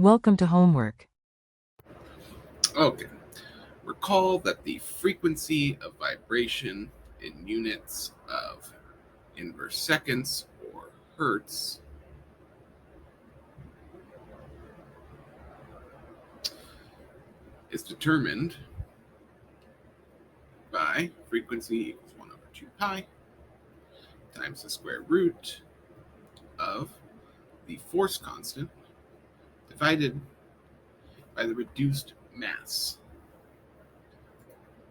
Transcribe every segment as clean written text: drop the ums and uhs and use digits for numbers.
Welcome to homework. Okay. Recall that the frequency of vibration in units of inverse seconds or hertz is determined by frequency equals 1 over 2 pi times the square root of the force constant divided by the reduced mass.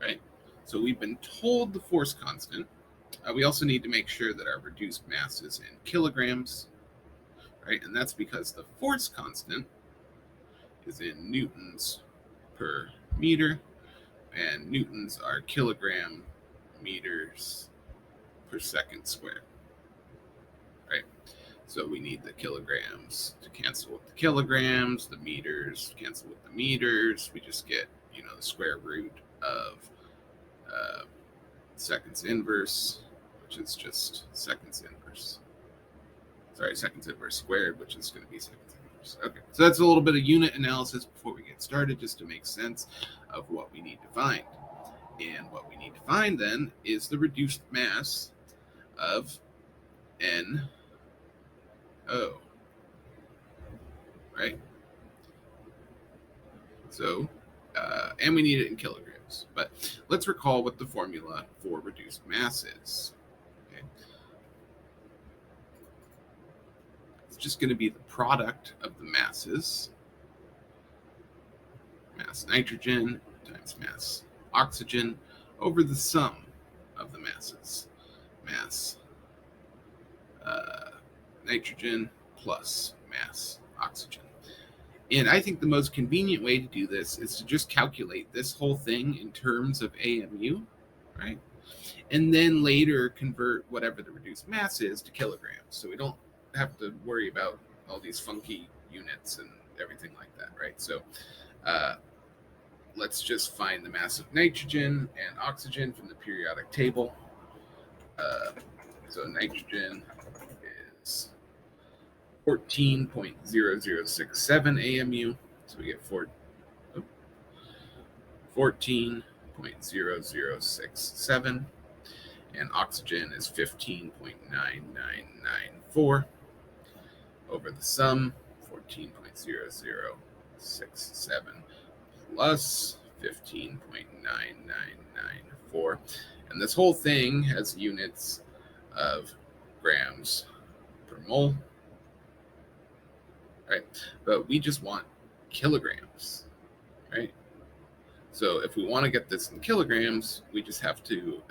Right? So we've been told the force constant. We also need to make sure that our reduced mass is in kilograms, right? And that's because the force constant is in newtons per meter, and newtons are kilogram meters per second squared, right? So we need the kilograms to cancel with the kilograms, the meters cancel with the meters. We just get, the square root of seconds inverse, which is just seconds inverse. Sorry, seconds inverse squared, which is going to be seconds inverse. Okay, so that's a little bit of unit analysis before we get started, just to make sense of what we need to find. And what we need to find then is the reduced mass of NO, right? So, and we need it in kilograms. But let's recall what the formula for reduced mass is. Okay. It's just going to be the product of the masses, mass nitrogen times mass oxygen, over the sum of the masses, mass nitrogen plus mass oxygen. And I think the most convenient way to do this is to just calculate this whole thing in terms of AMU, right? And then later convert whatever the reduced mass is to kilograms. So we don't have to worry about all these funky units and everything like that, right? So let's just find the mass of nitrogen and oxygen from the periodic table. So nitrogen is 14.0067 AMU. So we get 14.0067. And oxygen is 15.9994 over the sum, 14.0067 plus 15.9994. And this whole thing has units of grams per mole, right? But we just want kilograms, right? So if we want to get this in kilograms, we just have to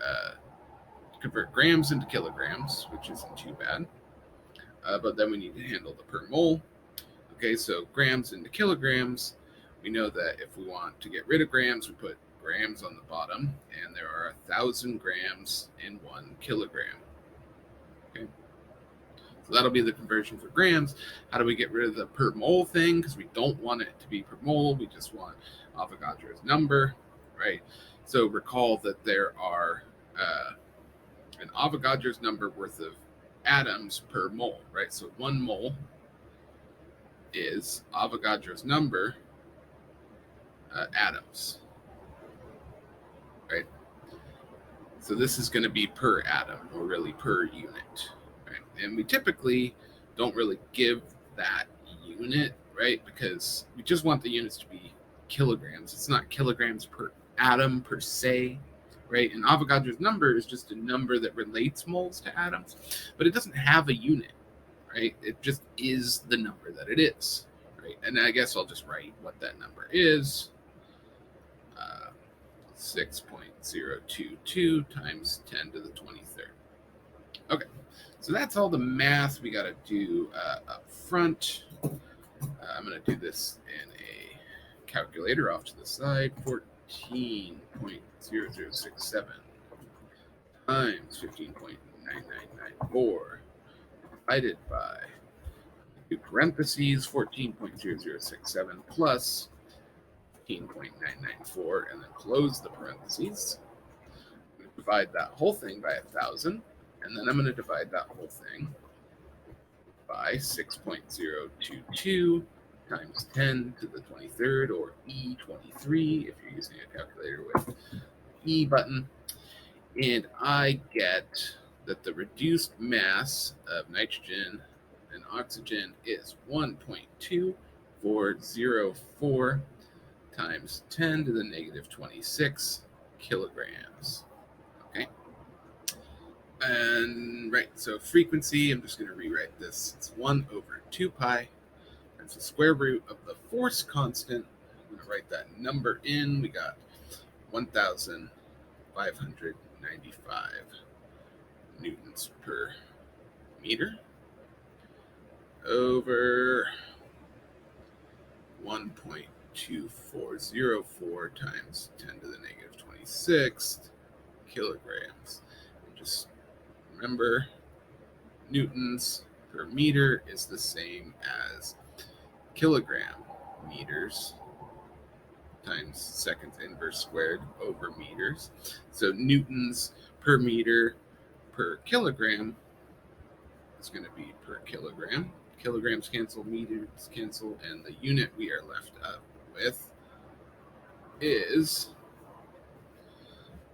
convert grams into kilograms, which isn't too bad. But then we need to handle the per mole. Okay, so grams into kilograms. We know that if we want to get rid of grams, we put grams on the bottom, and there are 1,000 grams in 1 kilogram. Okay, so that'll be the conversion for grams. How do we get rid of the per mole thing? Because we don't want it to be per mole. We just want Avogadro's number, right? So recall that there are an Avogadro's number worth of atoms per mole, right? So 1 mole is Avogadro's number atoms, right? So this is going to be per atom, or really per unit, right? And we typically don't really give that unit, right? Because we just want the units to be kilograms. It's not kilograms per atom per se, right? And Avogadro's number is just a number that relates moles to atoms, but it doesn't have a unit, right? It just is the number that it is, right? And I guess I'll just write what that number is. 6.022 times 10 to the 23rd. Okay, so that's all the math we got to do up front. I'm going to do this in a calculator off to the side. 14.0067 times 15.9994 divided by, parentheses, 14.0067 plus 15.994, and then close the parentheses. I'm going to divide that whole thing by 1,000, and then I'm going to divide that whole thing by 6.022 times 10 to the 23rd, or E23 if you're using a calculator with E button. And I get that the reduced mass of nitrogen and oxygen is 1.2404 times 10 to the negative 26 kilograms. Okay. And right, so frequency, I'm just going to rewrite this. It's 1 over 2 pi. That's the square root of the force constant. I'm going to write that number in. We got 1,595 newtons per meter over 1.2404 times 10 to the negative 26 kilograms. And just remember, newtons per meter is the same as kilogram meters times seconds inverse squared over meters. So newtons per meter per kilogram is going to be per kilogram. Kilograms cancel, meters cancel, and the unit we are left up with is,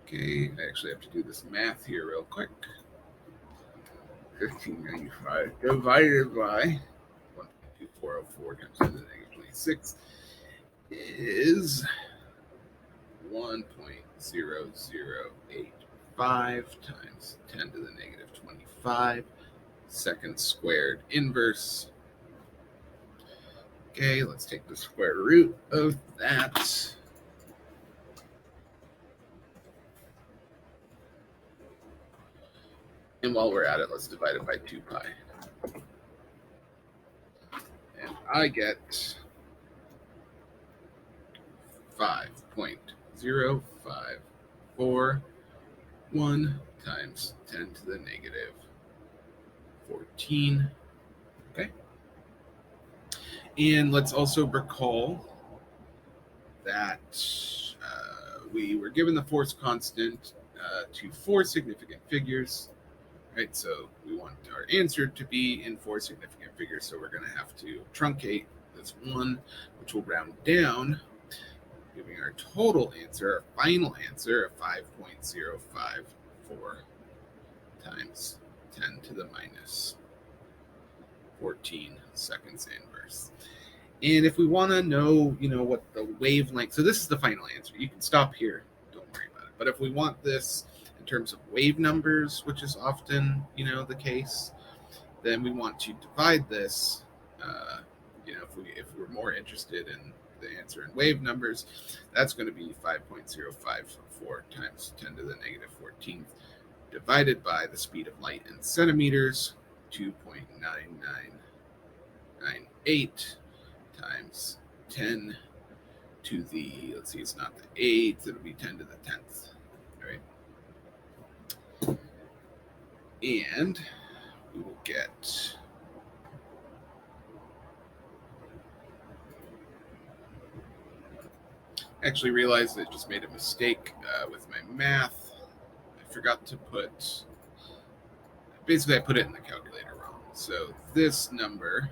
okay, I actually have to do this math here real quick. 1595 divided by 1.2404 times 10 to the negative 26 is 1.0085 times 10 to the negative 25 seconds squared inverse. Okay, let's take the square root of that. And while we're at it, let's divide it by 2 pi. And I get 5.0541 times 10 to the negative 14. Okay. And let's also recall that we were given the force constant to 4 significant figures, right? So we want our answer to be in 4 significant figures. So we're going to have to truncate this 1, which will round down, giving our total answer, our final answer, of 5.054 times 10 to the minus 14 seconds inverse. And if we want to know, what the wavelength, so this is the final answer. You can stop here. Don't worry about it. But if we want this in terms of wave numbers, which is often, the case, then we want to divide this, if we're more interested in the answer in wave numbers, that's going to be 5.054 times 10 to the negative 14th divided by the speed of light in centimeters, 2.9998 times 10 to the, let's see, it's not the 8th, it'll be 10 to the 10th, all right? And we will get actually realized I just made a mistake with my math. I forgot to put, basically I put it in the calculator wrong. So this number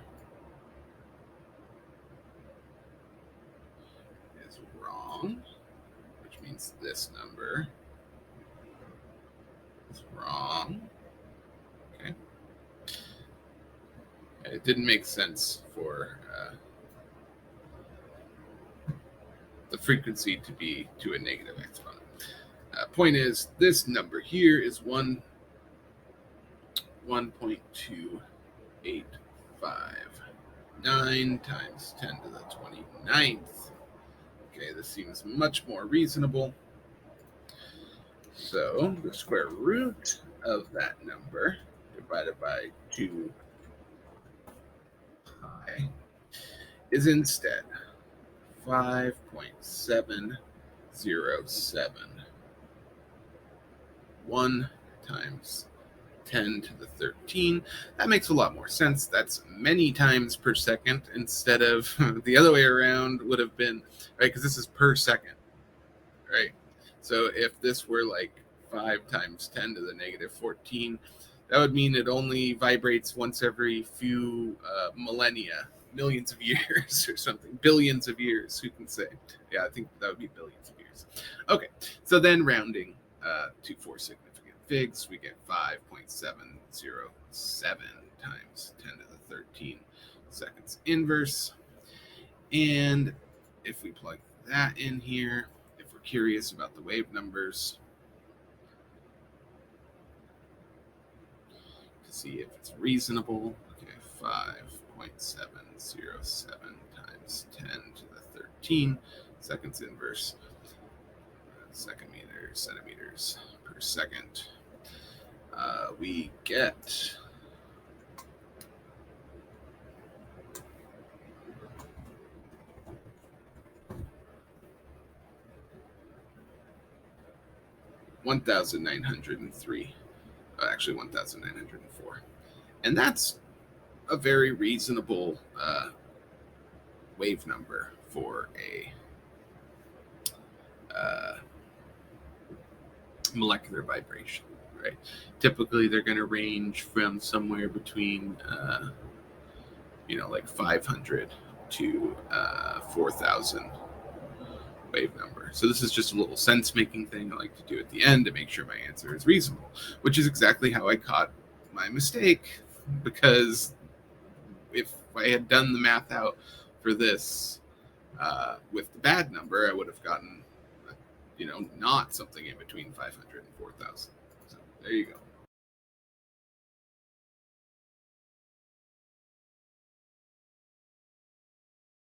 is wrong, which means this number is wrong. Okay. And it didn't make sense for the frequency to be to a negative exponent. Point is, this number here is 1.2859 times 10 to the 29th. Okay, this seems much more reasonable. So the square root of that number divided by 2 pi is instead 5.707. 1 times 10 to the 13. That makes a lot more sense. That's many times per second instead of the other way around would have been, right? Because this is per second, right? So if this were like 5 times 10 to the negative 14, that would mean it only vibrates once every few millennia, millions of years or something, billions of years, who can say? Yeah, I think that would be billions of years. Okay, so then rounding to 4 significant figs, we get 5.707 times 10 to the 13 seconds inverse. And if we plug that in here, if we're curious about the wave numbers, to see if it's reasonable, okay, 5.707 times 10 to the 13 seconds inverse, second meter, centimeters per second. We get 1,903, actually 1,904. And that's a very reasonable wave number for a molecular vibration, right? Typically, they're going to range from somewhere between, like 500 to 4,000 wave number. So this is just a little sense-making thing I like to do at the end to make sure my answer is reasonable, which is exactly how I caught my mistake, because if I had done the math out for this with the bad number, I would have gotten, not something in between 500 and 4,000. So there you go.